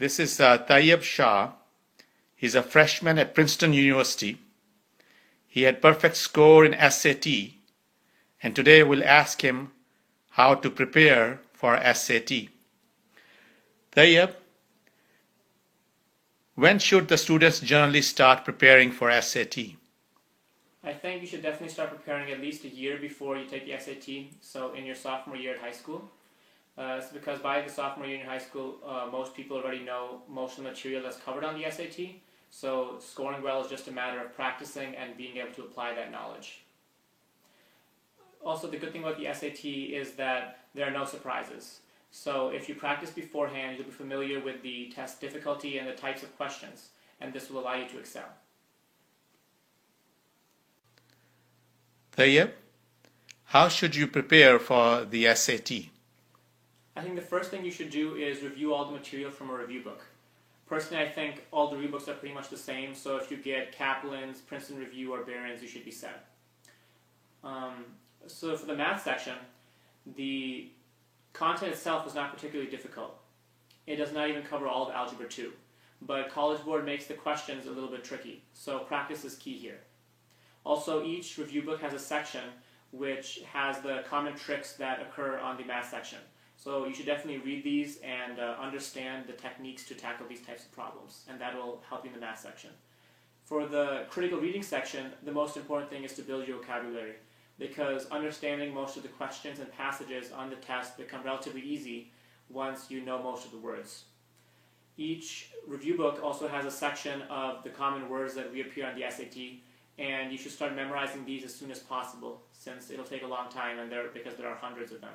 This is Tayyab Shah. He's a freshman at Princeton University. He had perfect score in SAT, and today we'll ask him how to prepare for SAT. Tayyab, when should the students generally start preparing for SAT? I think you should definitely start preparing at least a year before you take the SAT, so in your sophomore year at high school. It's because by the sophomore year in high school, most people already know most of the material that's covered on the SAT, so scoring well is just a matter of practicing and being able to apply that knowledge. Also, the good thing about the SAT is that there are no surprises. So if you practice beforehand, you'll be familiar with the test difficulty and the types of questions, and this will allow you to excel. Tayyab, how should you prepare for the SAT? I think the first thing you should do is review all the material from a review book. Personally, I think all the review books are pretty much the same, so if you get Kaplan's, Princeton Review, or Barron's, you should be set. So for the math section, the content itself is not particularly difficult. It does not even cover all of Algebra 2, but College Board makes the questions a little bit tricky, so practice is key here. Also, each review book has a section which has the common tricks that occur on the math section. So you should definitely read these and understand the techniques to tackle these types of problems, and that will help you in the math section. For the critical reading section, the most important thing is to build your vocabulary, because understanding most of the questions and passages on the test become relatively easy once you know most of the words. Each review book also has a section of the common words that reappear on the SAT, and you should start memorizing these as soon as possible, since it'll take a long time because there are hundreds of them.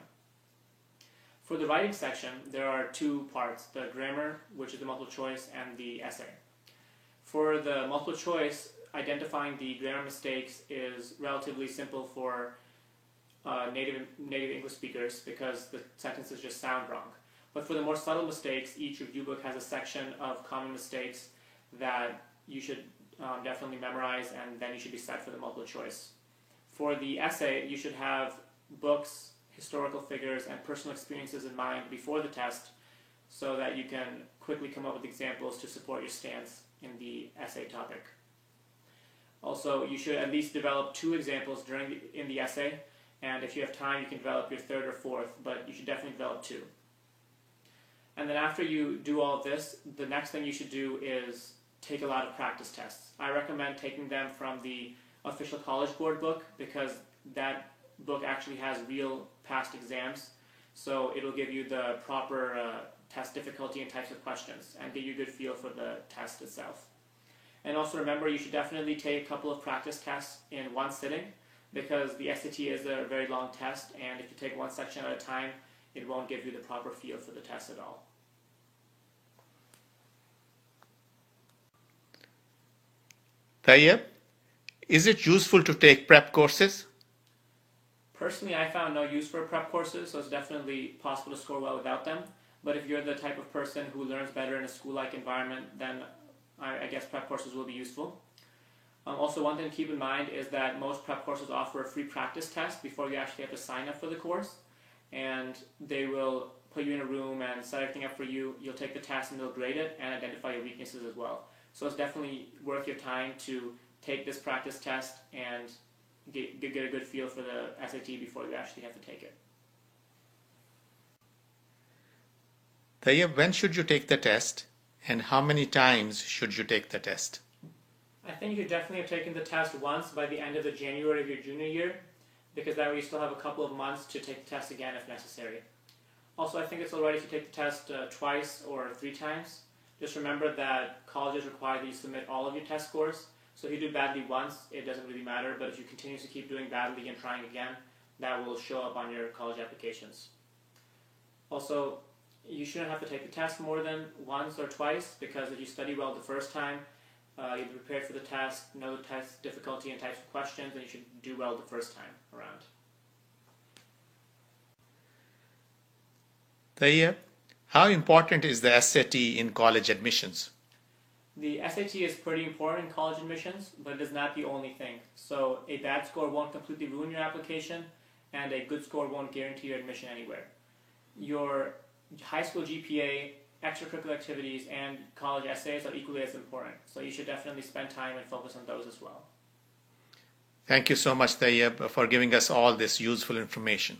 For the writing section, there are two parts, the grammar, which is the multiple choice, and the essay. For the multiple choice, identifying the grammar mistakes is relatively simple for native English speakers because the sentences just sound wrong. But for the more subtle mistakes, each review book has a section of common mistakes that you should definitely memorize, and then you should be set for the multiple choice. For the essay, you should have books, historical figures, and personal experiences in mind before the test so that you can quickly come up with examples to support your stance in the essay topic. Also, you should at least develop 2 examples in the essay, and if you have time, you can develop your 3rd or 4th, but you should definitely develop 2. And then after you do all of this, the next thing you should do is take a lot of practice tests. I recommend taking them from the official College Board book because that book actually has real past exams, so it'll give you the proper test difficulty and types of questions and give you a good feel for the test itself. And also remember, you should definitely take a couple of practice tests in one sitting because the SAT is a very long test, and if you take one section at a time, it won't give you the proper feel for the test at all. Tayyab, is it useful to take prep courses? Personally, I found no use for prep courses, so it's definitely possible to score well without them. But if you're the type of person who learns better in a school-like environment, then I guess prep courses will be useful. Also, one thing to keep in mind is that most prep courses offer a free practice test before you actually have to sign up for the course. And they will put you in a room and set everything up for you. You'll take the test and they'll grade it and identify your weaknesses as well. So it's definitely worth your time to take this practice test and get a good feel for the SAT before you actually have to take it. Tayyab, when should you take the test, and how many times should you take the test? I think you should definitely have taken the test once by the end of the January of your junior year, because that way you still have a couple of months to take the test again if necessary. Also, I think it's alright if you take the test twice or 3 times. Just remember that colleges require that you submit all of your test scores. So if you do badly once, it doesn't really matter, but if you continuously keep doing badly and trying again, that will show up on your college applications. Also, you shouldn't have to take the test more than once or twice, because if you study well the first time, you'll be prepared for the test, know the test difficulty and types of questions, and you should do well the first time around. Tayyab, how important is the SAT in college admissions? The SAT is pretty important in college admissions, but it is not the only thing. So a bad score won't completely ruin your application, and a good score won't guarantee your admission anywhere. Your high school GPA extracurricular activities and college essays are equally as important. So you should definitely spend time and focus on those as well. Thank you so much, Tayyab, for giving us all this useful information.